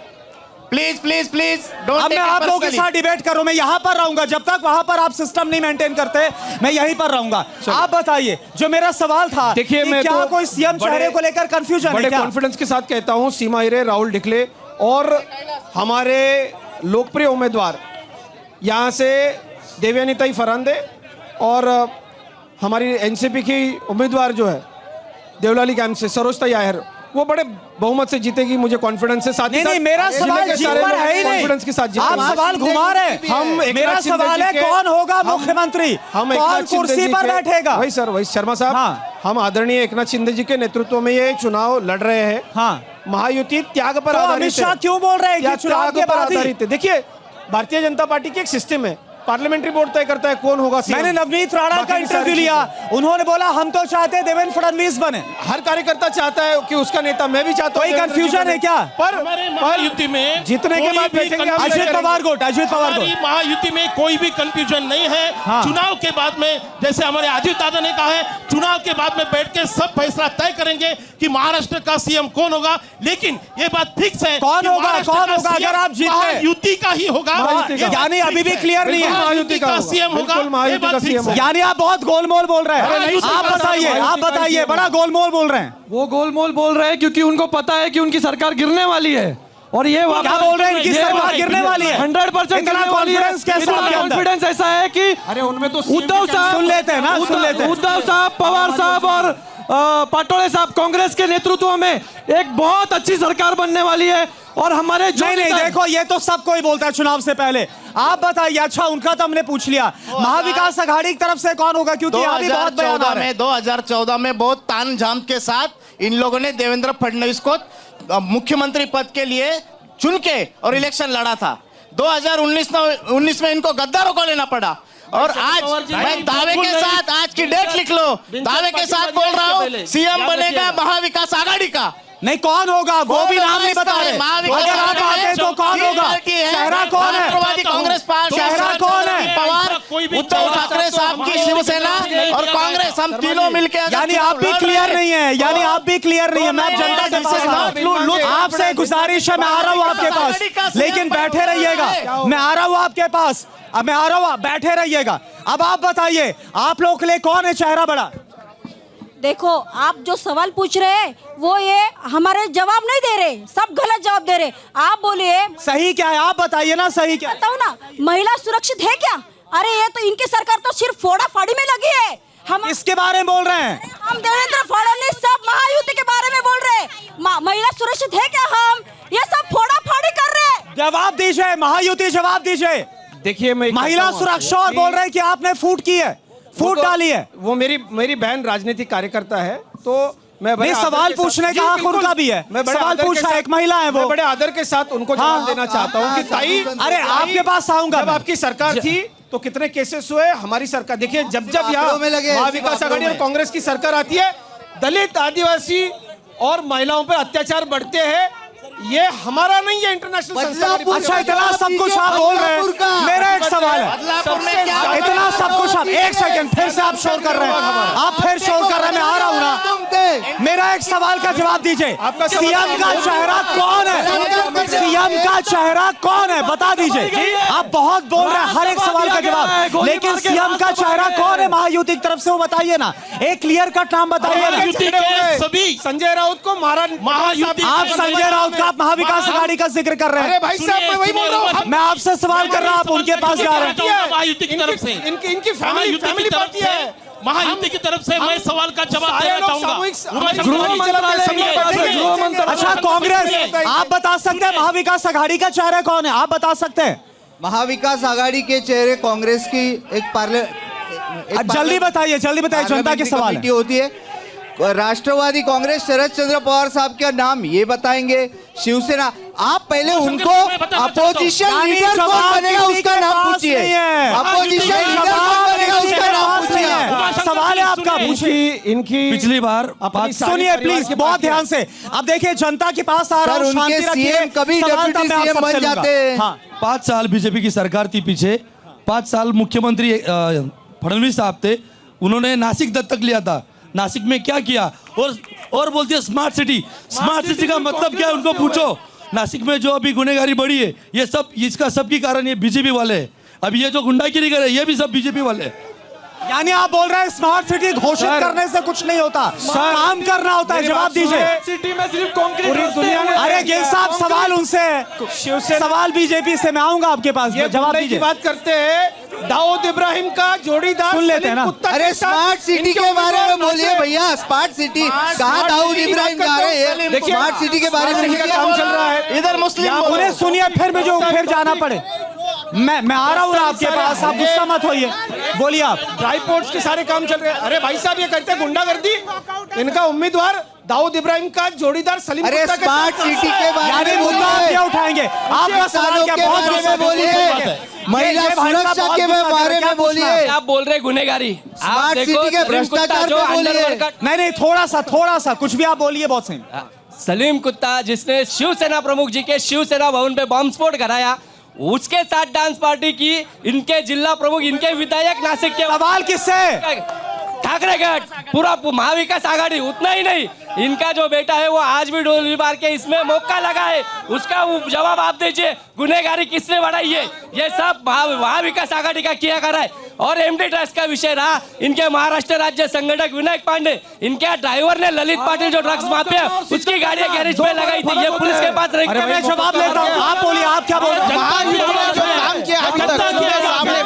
F: प्लीज प्लीज प्लीज
D: अब मैं आप लोगों के साथ डिबेट करूं, मैं यहां पर रहूंगा जब तक वहां पर आप सिस्टम नहीं मेंटेन करते, मैं यहीं पर रहूंगा। आप बताइए, जो मेरा सवाल था,
E: देखिए,
D: कि
E: मैं
D: क्या
E: तो
D: कोई सीएम चेहरे को लेकर कंफ्यूजन है
E: बड़े
D: क्या?
E: कॉन्फिडेंस के साथ कहता हूं, सीमा हिरे, राहुल ढिकले और हमारे लोकप्रिय उम्मीदवार यहां से देवयानीताई फरांदे और हमारी एनसीपी की उम्मीदवार जो है देवलाली कैंप से सरोजताई आहिर, वो बड़े बहुमत से जीतेगी, मुझे कॉन्फिडेंस है। साथ ही
D: नहीं, मेरा सवाल जीत पर है ही नहीं,
E: कॉन्फिडेंस के साथ
D: आप सवाल घुमा रहे हैं।
E: हम
D: मेरा सवाल है कौन होगा मुख्यमंत्री, कौन कुर्सी पर बैठेगा?
E: वही सर, वही शर्मा साहब,
D: हाँ।
E: हम आदरणीय एकनाथ शिंदे जी के नेतृत्व में ये चुनाव लड़ रहे हैं।
D: हाँ,
E: महायुति त्याग पर
D: तो
E: आधारित
D: अमित शाह
E: है।
D: क्यों बोल रहे हैं कि चुनाव के
E: पर
D: बाद ही?
E: आधारित है। देखिए, भारतीय जनता पार्टी की एक सिस्टम है, पार्लियामेंट्री बोर्ड तय करता है कौन होगा सीएम।
D: मैंने नवनीत राणा
E: बाकी
D: का
E: की सारी
D: इंटरव्यू लिया, उन्होंने बोला हम तो चाहते हैं देवेंद्र फडणवीस बने।
E: हर कार्यकर्ता चाहता है कि उसका नेता, मैं भी चाहता हूं
D: कोई
E: देवेंद्र जी
D: कंफ्यूजन
E: बने।
D: है क्या?
E: पर
M: युति में
E: जीतने के बाद बैठेंगे हम,
D: अजित पवार गोट, अजित पवार
M: हमारी
D: गोट।
M: महायुति में कोई भी कंफ्यूजन नहीं है।
D: हाँ।
M: चुनाव के बाद में, जैसे हमारे अजित दादा ने कहा है, चुनाव के बाद में बैठ के सब फैसला तय करेंगे कि महाराष्ट्र का सीएम कौन होगा। लेकिन ये बात फिक्स है,
D: कौन
M: कि
D: होगा,
M: महाराष्ट्र
D: कौन
M: का
D: होगा
M: CM
D: अगर आप जीतते?
M: महायुति का ही होगा।
E: महायुति का।
D: यानी अभी भी क्लियर नहीं है।
M: महायुति का सीएम होगा,
E: बिल्कुल महायुति
M: ये बात
E: का
M: फिक्स
E: CM
M: है।
D: यानी आप बहुत गोलमोल बोल रहे
E: अरे
D: हैं।
E: नहीं,
D: आप बताइए, आप बताइए, बड़ा गोलमोल बोल रहे हैं।
N: वो गोलमोल बोल रहे हैं क्योंकि उनको पता है कि उनकी सरकार गिरने वाली है, और ये
D: क्या बोल रहे हैं, इनकी सरकार गिरने वाली है?
N: 100%
D: इतना
N: गिरने वाली है।
D: कॉन्फिडेंस कैसे आपके अंदर?
N: कॉन्फिडेंस ऐसा है कि
E: अरे उनमें तो
N: उद्धव साहब
D: सुन लेते हैं ना, सुन लेते हैं।
N: उद्धव साहब, पवार साहब और पाटोले साहब कांग्रेस के नेतृत्व में एक बहुत अच्छी सरकार बनने वाली है। और हमारे जो
D: नहीं, देखो, ये तो सब कोई बोलता है चुनाव से पहले। आप बताइए, अच्छा उनका तो हमने पूछ लिया, महाविकास आघाड़ी की तरफ से कौन होगा? क्योंकि यहाँ भी बहुत बयान आ रहे हैं।
F: 2014 में बहुत तान झाम के साथ इन लोगों ने देवेंद्र फडणवीस को मुख्यमंत्री पद के लिए चुन के और इलेक्शन लड़ा था। 2019 में इनको गद्दारों को लेना पड़ा। और आज मैं दावे के साथ, आज की डेट लिख लो, दावे के साथ बोल रहा हूँ, सीएम बनेगा महाविकास आघाड़ी का।
D: नहीं, कौन होगा वो भी नाम नहीं बता रहे। अगर आप आते तो कौन होगा? चेहरा कौन है?
F: राष्ट्रवादी कांग्रेस पार्टी।
D: चेहरा कौन है?
F: पवार, उद्धव ठाकरे साहब की शिवसेना और कांग्रेस, हम तीनों मिलकर।
D: यानी आप भी क्लियर नहीं है, यानी आप भी क्लियर नहीं है। मैं जनता के पास आपसे गुजारिश है, मैं आ रहा हूँ आपके पास, लेकिन बैठे रहिएगा। मैं आ रहा हूँ आपके पास, अब मैं आ रहा हूँ, बैठे रहिएगा। अब आप बताइए, आप लोगों के लिए कौन है चेहरा बड़ा?
H: देखो, आप जो सवाल पूछ रहे हैं वो ये हमारे जवाब नहीं दे रहे, सब गलत जवाब दे रहे। आप बोलिए
D: सही क्या है, आप बताइए ना, सही क्या?
H: बताओ ना, महिला सुरक्षित है क्या? अरे ये तो इनकी सरकार तो सिर्फ फोड़ा फाड़ी में लगी है। हम
D: इसके बारे में बोल रहे हैं?
H: हम देवेंद्र फडणवीस सब महायुति के बारे में बोल रहे हैं। महिला सुरक्षित है क्या? हम ये सब फोड़ा फाड़ी कर रहे हैं।
D: जवाब दीजिए, महायुति जवाब दीजिए।
E: देखिए, मैं
D: महिला सुरक्षा और बोल रहे हैं कि आपने फूट की है, फूट डाली है।
E: वो मेरी बहन राजनीतिक कार्यकर्ता है, तो मैं
D: नहीं, सवाल पूछने का हक उनका भी है।
E: मैं बड़े
D: सवाल
E: आदर के
D: पूछा,
E: साथ-
D: एक महिला है वो।
E: मैं बड़े आदर के साथ उनको जवाब देना चाहता हूँ कि ताई,
D: अरे आपके पास आऊंगा
E: जब
D: मैं।
E: आपकी सरकार थी तो कितने केसेस हुए? हमारी सरकार, देखिए, जब यहाँ
G: आंकड़ों में लगे,
E: महाविकास आघाड़ी और कांग्रेस की सरकार आती है, दलित, आदिवासी और महिलाओं पर अत्याचार बढ़ते हैं। ये हमारा नहीं है, इंटरनेशनल संस्था।
D: अच्छा, इतना सब कुछ आप बोल रहे हैं, मेरा एक सवाल है। इतना सब कुछ आप, एक सेकंड, फिर से आप शोर कर रहे हैं, आप फिर शोर कर रहे हैं। मैं आ रहा हूँ ना, मेरा एक सवाल का जवाब दीजिए। सीएम का चेहरा कौन है? सीएम का चेहरा कौन है, बता दीजिए। आप बहुत बोल रहे हैं, हर एक सवाल का जवाब, लेकिन सीएम का चेहरा कौन है महायुति की तरफ से, वो बताइए ना, एक क्लियर कट नाम बताइए ना।
M: सभी
E: संजय राउत को
M: महायुति,
D: आप संजय राउत का, आप महाविकास आघाड़ी का जिक्र कर रहे हैं।
E: अरे भाई साहब, मैं वही बोल रहा हूँ।
D: मैं आपसे सवाल कर रहा हूं, आप उनके पास जा रहे हैं।
M: महायुति की तरफ से,
E: इनकी फैमिली पार्टी है।
M: महायुति की तरफ से मैं सवाल का जवाब देना चाहूंगा।
D: अच्छा, कांग्रेस, आप बता सकते हैं महाविकास आघाड़ी का चेहरा कौन है? आप बता सकते हैं?
G: महाविकास आघाड़ी के चेहरे कांग्रेस की एक
D: जल्दी बताइए, जल्दी बताइए, जनता के सवाल
G: कमेटी होती है। राष्ट्रवादी कांग्रेस शरद चंद्र पवार साहब का नाम ये बताएंगे। शिवसेना, आप पहले उनको अपोजिशन लीडर कौन बनेगा उसका नाम पूछिए। अपोजिशन लीडर कौन बनेगा उसका नाम पूछिए।
D: सवाल है आपका, पूछिए।
N: इनकी पिछली बार
D: सुनिए प्लीज, बहुत ध्यान से। अब देखिए, जनता के पास आ रहा हूं, शांति रखिए।
G: कभी डिप्टी सीएम बन जाते हैं।
N: 5 साल बीजेपी की सरकार थी पीछे, 5 साल मुख्यमंत्री फडणवीस साहब थे, उन्होंने नासिक दत्तक लिया था। नासिक में क्या किया? और बोलती है स्मार्ट सिटी। स्मार्ट सिटी का मतलब क्या है, उनको पूछो। नासिक में जो अभी गुनहगारी बढ़ी है, ये सब इसका सबकी कारण ये बीजेपी वाले हैं। अभी ये जो गुंडागिरी करे ये भी सब बीजेपी वाले हैं।
D: यानी आप बोल रहे हैं स्मार्ट सिटी घोषित करने से कुछ नहीं होता, काम करना होता है। जवाब दीजिए।
N: सिटी में सिर्फ कंक्रीट
E: पूरी दुनिया में
D: अरे गिल साहब, सवाल उनसे है, सवाल बीजेपी से। मैं आऊंगा आपके पास, जवाब दीजिए।
E: बात करते हैं दाऊद इब्राहिम का जोड़ीदार
D: सुन लेते हैं ना।
G: अरे स्मार्ट सिटी के बारे में बोलिए भैया। स्मार्ट सिटी कहाँ दाऊद इब्राहिम जा रहे हैं? स्मार्ट सिटी के बारे में
E: काम चल रहा है
F: इधर मुस्लिम
D: उन्हें सुनिए, फिर जाना पड़े। मैं आ रहा हूँ आपके पास, आप गुस्सा मत होइए, बोलिए आप।
E: ड्राई पोर्ट्स के सारे काम चल रहे हैं। अरे भाई साहब, ये करते हैं गुंडागर्दी। इनका उम्मीदवार दाऊद इब्राहिम का जोड़ीदार सलीम
G: अरे
E: कुत्ता के
G: स्मार्ट सिटी के बारे में
D: मुद्दा आप क्या उठाएंगे? आपका सवाल क्या? बहुत
G: बोलिए। महिला सुरक्षा के बारे में बोलिए।
N: आप बोल रहे गुनहगारी,
G: स्मार्ट सिटी के भ्रष्टाचार पे बोलिए।
D: नहीं, थोड़ा सा कुछ भी आप बोलिए, बहुत सही।
N: सलीम कुत्ता जिसने शिवसेना प्रमुख जी के शिवसेना भवन पे बम स्फोट कराया, उसके साथ डांस पार्टी की इनके जिला प्रमुख, इनके विधायक नासिक के।
D: सवाल किससे?
N: ठाकरे गढ़, पूरा महाविकास आघाड़ी। उतना ही नहीं, इनका जो बेटा है वो आज भी डोली मार के इसमें मौका लगा है, उसका जवाब आप दीजिए। गुनहगारी किसने बढ़ाई है? ये सब महाविकास आघाड़ी का किया कर रहा है। और एमडी ड्रग्स का विषय रहा, इनके महाराष्ट्र राज्य संगठक विनायक पांडे, इनके ड्राइवर ने ललित पाटिल जो ड्रग्स माफिया, उसकी गाड़ी गैरेज में लगाई थी, ये पुलिस के पास रही।
D: मैं जवाब लेता हूँ, आप बोलिए, आप क्या बोल रहे हैं?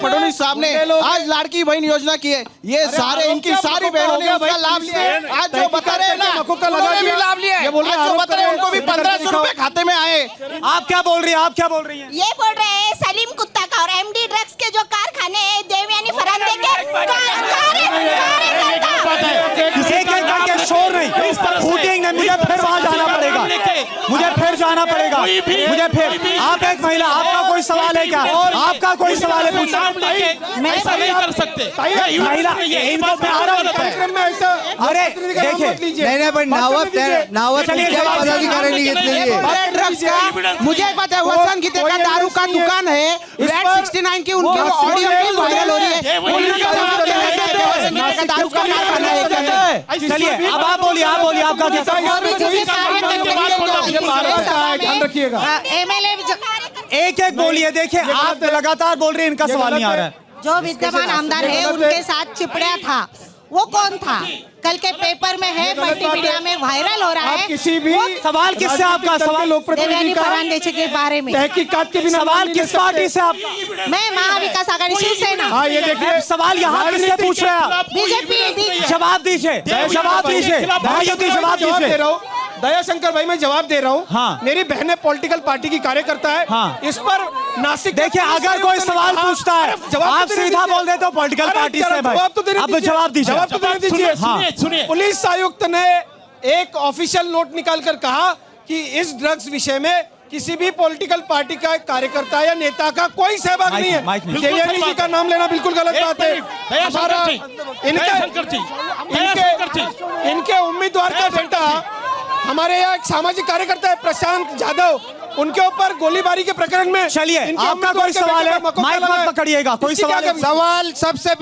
K: फडणवीस साहब ने आज लाड़की बहन योजना की है, ये सारे इनकी सारी बहनों ने उसका लाभ लिया। आज जो बता रहे हैं ना, उन्होंने भी लाभ लिया है। जो बता रहे हैं उनको भी 1500 रुपए खाते में आए।
D: आप क्या बोल रही हैं? आप क्या बोल रही हैं?
H: ये बोल रहे हैं सलीम कुत्ता का और एमडी ड्रग्स के जो कारखाने हैं देवयानी फरांदे के
D: एक करके शोर नहीं, शूटिंग नहीं, मुझे फिर वहां जाना पड़ेगा, मुझे फिर जाना पड़ेगा, मुझे फिर। आप एक महिला, आपका कोई सवाल है क्या? आपका कोई सवाल है? पूछा।
N: मैं ऐसा नहीं कर सकते।
D: महिला इनको मैं आ रहा हूं। अरे देखिए,
G: नाही नावत पदाधिकारी नहीं घेतलेली
K: ड्रग्स का मुझे पता है, वसंत गीते का दारू का दुकान है, रेड 69 की उनकी ऑडियो क्लिप वायरल हो रही है। दारू का कारखाना है।
D: चलिए अब आप बोलिए, आपका क्या?
E: ध्यान रखिएगा।
H: एमएलए
D: एक बोलिए। देखिए, आप लगातार बोल रहे हैं, इनका सवाल नहीं आ रहा है।
H: जो विद्यमान आमदार है उनके साथ चिपड़ा था, वो कौन था? कल के पेपर में है, मल्टीमीडिया में वायरल हो रहा है।
E: किसी भी
D: सवाल किससे? आपका सवाल
H: देवयानी फरांदे के बारे में
E: तहकीकात के बिना
D: सवाल किस पार्टी से? आप?
H: मैं महाविकास आघाड़ी शिवसेना।
E: हाँ, ये देखिए
D: सवाल यहाँ किससे पूछ रहे हैं?
H: बीजेपी।
D: जवाब दीजिए, जवाब दीजिए, जवाब दीजिए।
E: दयाशंकर भाई, मैं जवाब दे रहा हूँ।
D: हाँ।
E: मेरी बहन पॉलिटिकल पार्टी की कार्यकर्ता है।
D: हाँ।
E: इस पर नासिक
D: देखिए, अगर कोई सवाल पूछता है आप सीधा बोल देते हो पॉलिटिकल पार्टी से। अब जवाब दीजिए।
E: जवाब तो देने दीजिए।
N: सुनिए।
E: पुलिस आयुक्त ने एक ऑफिशियल नोट निकालकर कहा कि इस ड्रग्स विषय में किसी भी पॉलिटिकल पार्टी का कार्यकर्ता या नेता का कोई सहभाग नहीं है। देवयानी जी का नाम लेना बिल्कुल गलत बात है। हमारा इनके उम्मीदवार का बेटा, हमारे यहाँ एक सामाजिक कार्यकर्ता है प्रशांत जाधव, उनके ऊपर गोलीबारी के प्रकरण में।
D: चलिए, आपका कोई सवाल है? माइक मत पकड़िएगा। कोई सवाल है?
K: सवाल सबसे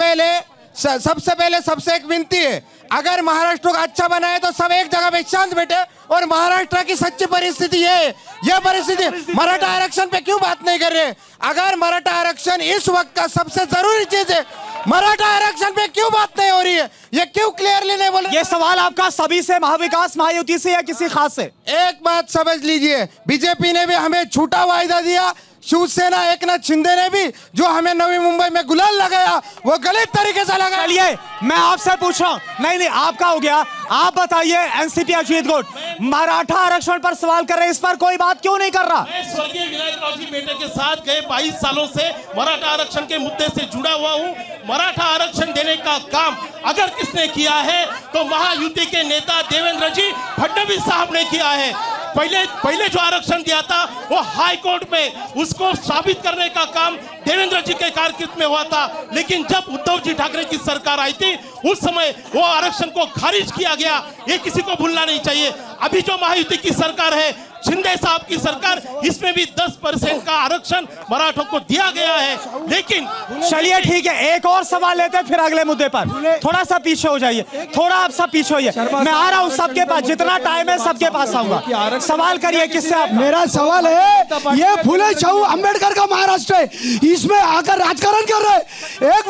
K: पहले सबसे एक विनती है, अगर महाराष्ट्र को अच्छा बनाए तो सब एक जगह पे शांत बैठे। और महाराष्ट्र की सच्ची परिस्थिति ये परिस्थिति, मराठा आरक्षण पे क्यों बात नहीं कर रहे? अगर मराठा आरक्षण इस वक्त का सबसे जरूरी चीज है, मराठा आरक्षण पे क्यों बात नहीं हो रही है? ये क्यों क्लियरली नहीं बोल?
D: ये सवाल आपका सभी से, महाविकास महायुति से या किसी खास से?
K: एक बात समझ लीजिए, बीजेपी ने भी हमें झूठा वायदा दिया, शिवसेना एकनाथ शिंदे ने भी जो हमें नवी मुंबई में गुलाल लगाया वो गलत तरीके से लगाया।
D: चलिए, मैं आपसे पूछ रहा हूँ। नहीं, आपका हो गया। आप बताइए, एनसीपी अजीत गोट मराठा आरक्षण पर सवाल कर रहे हैं, इस पर कोई बात क्यों नहीं कर रहा?
M: मैं स्वर्गीय विनायक राव जी बेटे के साथ गए 22 सालों से मराठा आरक्षण के मुद्दे से जुड़ा हुआ हूं। मराठा आरक्षण देने का काम अगर किसने किया है तो महायुति के नेता देवेंद्र जी फडणवीस साहब ने किया है। पहले जो आरक्षण दिया था वो हाई कोर्ट में उसको साबित करने का काम देवेंद्र जी के कार्यकाल में हुआ था, लेकिन जब उद्धव जी ठाकरे की सरकार आई थी उस समय वो आरक्षण को खारिज किया गया। ये किसी को भूलना नहीं चाहिए। अभी जो महायुति की सरकार है शिंदे साहब की सरकार, इसमें भी 10% का आरक्षण मराठों को दिया गया है। लेकिन
D: चलिए ठीक है, एक और सवाल लेते हैं फिर अगले मुद्दे पर। थोड़ा सा पीछे हो जाइए, थोड़ा आप सब पीछे होइए, मैं आ रहा हूं सबके पास, जितना टाइम है सबके पास आऊंगा। सवाल करिए किससे आप?
K: मेरा सवाल है, ये फुले शाहू अंबेडकर का महाराष्ट्र है, इसमें आकर राजकारण कर रहे हैं। एक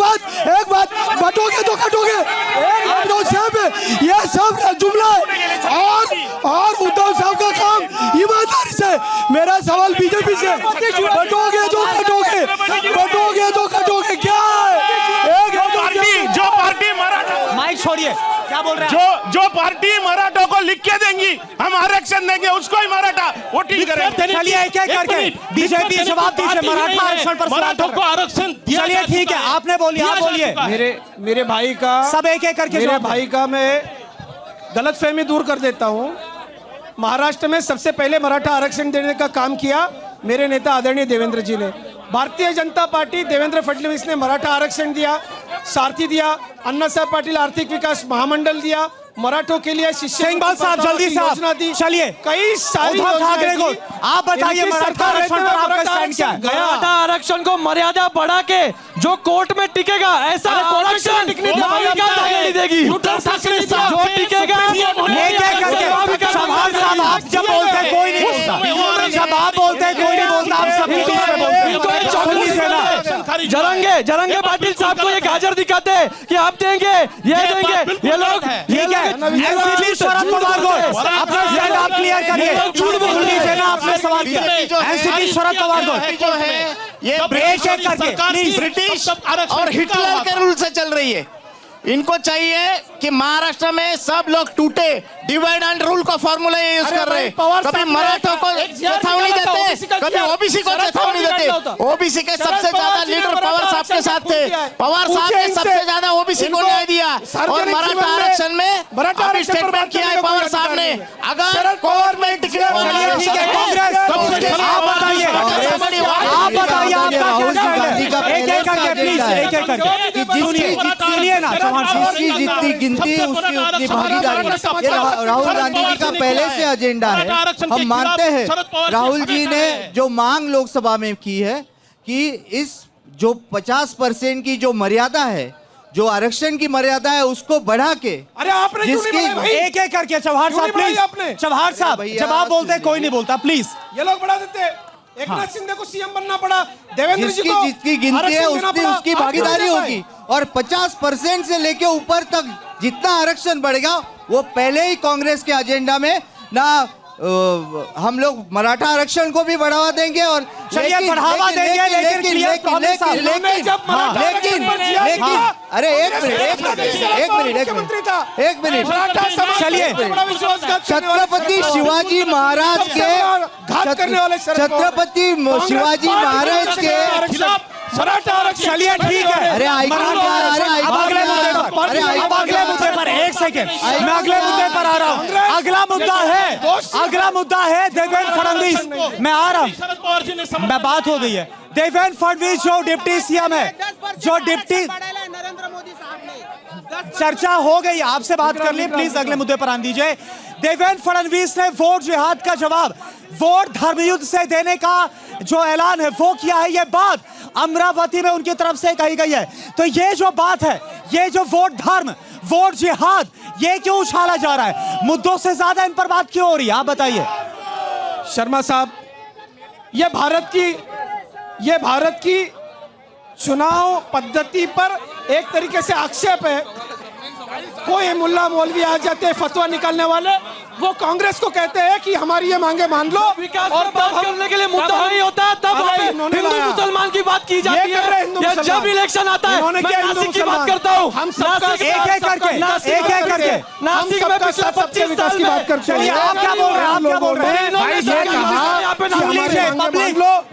K: बात बटोगे तो कटोगे, ये सब जुमला है। और उद्धव साहब का काम ईमानदारी से, मेरा सवाल बीजेपी से, बटोगे तो कटोगे, बटोगे तो कटोगे, क्या है?
I: जो पार्टी मराठा,
D: माइक छोड़िए, क्या बोल रहे हैं?
I: जो पार्टी मराठों को लिख के देंगी हम आरक्षण देंगे, उसको ही मराठा वोटिंग करेंगे।
D: चलिए एक एक करके बीजेपी जवाब दीजिए, मराठा आरक्षण पर
M: मराठों को आरक्षण दिया।
D: चलिए ठीक है, आपने बोलिए, आप बोलिए।
E: मेरे भाई का
D: सब एक एक करके
E: मेरे भाई का मैं गलतफहमी दूर कर देता हूं। महाराष्ट्र में सबसे पहले मराठा आरक्षण देने का काम किया मेरे नेता आदरणीय देवेंद्र जी ने। भारतीय जनता पार्टी देवेंद्र फडणवीस ने मराठा आरक्षण दिया, सारथी दिया, अण्णासाहेब पाटील आर्थिक विकास महामंडल दिया, मराठों के लिए
D: सिंहबाल साहब जल्दी से योजना दी। चलिए
E: कई सारी
D: उद्धव ठाकरे को आप बताइए, मराठा आरक्षण पर आपका स्टैंड क्या है?
N: मराठा आरक्षण को मर्यादा बढ़ा के जो कोर्ट में टिकेगा ऐसा आरक्षण महाविकास आघाड़ी देगी। जो टिकेगा
D: चौहान साहब, आप जब बोलते हैं कोई नहीं बोलता, जब आप बोलते हैं कोई नहीं बोलता, आप सब
N: जरंगे पाटिल साहब को ये गाजर दिखाते कि आप देंगे, ये देंगे, ये लोग
D: ठीक है। एनसीपी शरद पवार को अपना स्टैंड आप क्लियर करिए, झूठ बोल लीजिए ना, आपने सवाल किया। एनसीपी शरद पवार को
F: जो है ये ब्रिटिश और हिटलर के रूल से चल रही है। इनको चाहिए कि महाराष्ट्र में सब लोग टूटे, डिवाइड एंड रूल का फॉर्मूला यूज कर रहे हैं। कभी मराठों को चेतावनी देते, कभी ओबीसी को चेतावनी देते। ओबीसी के सबसे ज्यादा लीडर पवार साहब के साथ थे, पवार साहब ने सबसे ज्यादा ओबीसी को न्याय दिया। और मराठा आरक्षण में अभी स्टेटमेंट किया है पवार साहब ने, अगर कोर्ट में टिकट
G: जिसकी जितनी गिनती उसकी उतनी भागीदारी। ये राहुल गांधी जी का पहले से एजेंडा है, हम मानते हैं। राहुल जी ने जो मांग लोकसभा में की है कि इस जो 50% की जो मर्यादा है, जो आरक्षण की मर्यादा है, उसको बढ़ा के,
E: अरे आपने
G: जिसकी
D: एक एक करके चौहान साहब प्लीज, चौहान साहब जब आप बोलते हैं कोई नहीं बोलता, प्लीज।
E: ये लोग बढ़ा देते, एकनाथ शिंदे को सीएम बनना पड़ा, देवेंद्र जी को
G: जिसकी गिनती है उसकी भागीदारी होगी। और 50% से लेके ऊपर तक जितना आरक्षण बढ़ेगा वो पहले ही कांग्रेस के एजेंडा में ना। हम लोग मराठा आरक्षण को भी बढ़ावा देंगे और
D: चलिए बढ़ावा देंगे, लेकिन अरे एक मिनट चलिए। छत्रपति शिवाजी महाराज के छत्रपति शिवाजी महाराज के
E: मराठा आरक्षण,
D: चलिए ठीक है। अरे अगले मुद्दे पर एक सेकेंड, मैं अगले मुद्दे पर आ रहा हूँ। अगला मुद्दा है देवेंद्र फडणवीस। मैं आ रहा हूँ, मैं बात हो गई है। देवेंद्र फडणवीस जो डिप्टी सीएम है, जो डिप्टी
H: नरेंद्र मोदी साहब ने
D: चर्चा हो गई, आपसे बात कर ली, प्लीज अगले मुद्दे पर आने दीजिए। देवेंद्र फडणवीस ने वोट जिहाद का जवाब वोट धर्मयुद्ध से देने का जो ऐलान है वो किया है। ये बात अमरावती में उनकी तरफ से कही गई है। तो ये जो बात है, ये जो वोट धर्म, वोट जिहाद, ये क्यों उछाला जा रहा है? मुद्दों से ज्यादा इन पर बात क्यों हो रही है, आप बताइए।
E: शर्मा साहब, ये भारत की चुनाव पद्धति पर एक तरीके से आक्षेप है। कोई मुल्ला मौलवी आ जाते हैं फतवा निकालने वाले, वो कांग्रेस को कहते हैं कि हमारी ये मांगे मान लो,
N: और तब करने के लिए मुद्दा नहीं होता, तब हिंदू मुसलमान की बात की जाती है। जब इलेक्शन आता है, मैं नासिक की बात करता हूँ।
D: हम एक एक करके
N: नासिक में पिछले 25 साल की बात करते हैं।
D: आप क्या बोल रहे हैं? आप क्या बोल रहे हैं?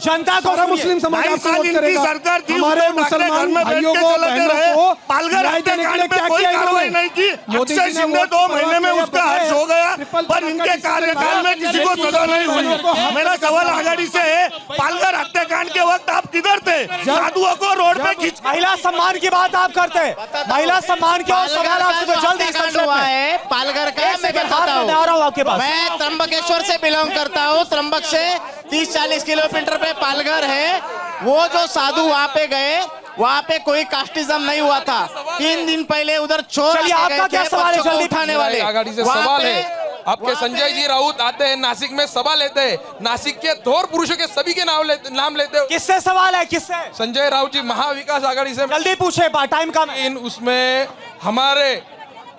D: जनता को
E: मुस्लिम समाज सरकार हमारे मुसलमान भाइयों को बहनों को
I: पालघर हत्याकांड पे कोई कार्रवाई नहीं की। अक्षय शिंदे 2 महीने में उसका हर्ष हो गया, पर इनके कार्यकाल में किसी को सजा नहीं हुई। मेरा सवाल आघाड़ी से है, पालघर हत्याकांड के वक्त आप किधर थे? साधुओं को रोड पे खींच,
D: महिला सम्मान की बात आप करते हैं, महिला सम्मान के सवाल आपसे तो जल्दी
F: हुआ है पालघर का। से
D: के
F: बताता
D: बाद में आ रहा हूँ आपके
F: हूँ।
D: पास।
F: मैं त्र्यंबकेश्वर से बिलोंग करता हूँ। त्र्यंबक से 30-40 किलोमीटर पे पालघर है। वो जो साधु वहाँ पे गए, वहाँ पे कोई कास्टिज्म नहीं हुआ था। 3 दिन पहले उधर चोर
D: चलिए,
F: आके
D: आपका
F: गए
D: क्या
F: थे
D: सवाल है?
F: बच्चों को
D: जल्दी
F: उठाने वाले।
O: आघाड़ी से
F: वहाँ
O: सवाल
F: पे-
O: है, आपके संजय जी राउत आते हैं नासिक में सभा लेते हैं, नासिक के थोर पुरुषों के सभी के नाम लेते हैं।
D: किससे सवाल है? किससे?
O: संजय राउत जी महाविकास आघाड़ी से।
D: जल्दी पूछे, टाइम कम है।
O: उसमें हमारे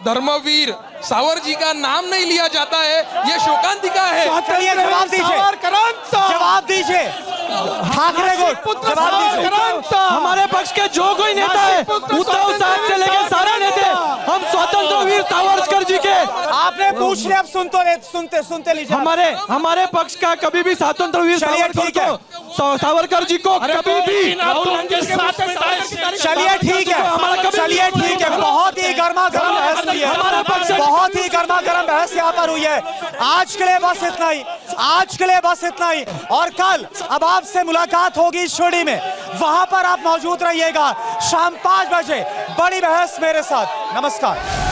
O: धर्मवीर सावर जी का नाम नहीं लिया जाता है, ये शोकांतिका है।
D: चलिए, जवाब दीजिए, जवाब दीजिए। ठाकरे गुट, जवाब दीजिए।
N: हमारे पक्ष के जो कोई नेता है, उद्धव साहब से लेकर सारे नेता, हम स्वतंत्र वीर सावरकर जी के।
D: आपने पूछ लिया, अब सुनते लीजिए।
N: हमारे पक्ष का कभी भी स्वतंत्र वीर सावरकर जी को कभी भी।
D: चलिए ठीक है, बहुत ही गर्मा गर्म बहस हुई है, बहुत ही गर्मा गर्म बहस यहाँ पर हुई है। आज के लिए बस इतना ही, और कल अब आपसे मुलाकात होगी शिरडी में, वहां पर आप मौजूद रहिएगा शाम 5 बजे, बड़ी बहस मेरे साथ। नमस्कार।